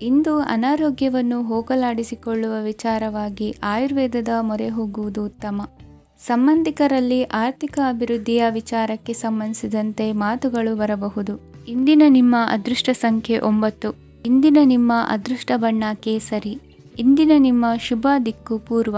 ಇಂದು ಅನಾರೋಗ್ಯವನ್ನು ಹೋಗಲಾಡಿಸಿಕೊಳ್ಳುವ ವಿಚಾರವಾಗಿ ಆಯುರ್ವೇದದ ಮೊರೆ ಹೋಗುವುದು ಉತ್ತಮ. ಸಂಬಂಧಿಕರಲ್ಲಿ ಆರ್ಥಿಕ ಅಭಿವೃದ್ಧಿಯ ವಿಚಾರಕ್ಕೆ ಸಂಬಂಧಿಸಿದಂತೆ ಮಾತುಗಳು ಬರಬಹುದು. ಇಂದಿನ ನಿಮ್ಮ ಅದೃಷ್ಟ ಸಂಖ್ಯೆ 9. ಇಂದಿನ ನಿಮ್ಮ ಅದೃಷ್ಟ ಬಣ್ಣ ಕೇಸರಿ. ಇಂದಿನ ನಿಮ್ಮ ಶುಭ ದಿಕ್ಕು ಪೂರ್ವ.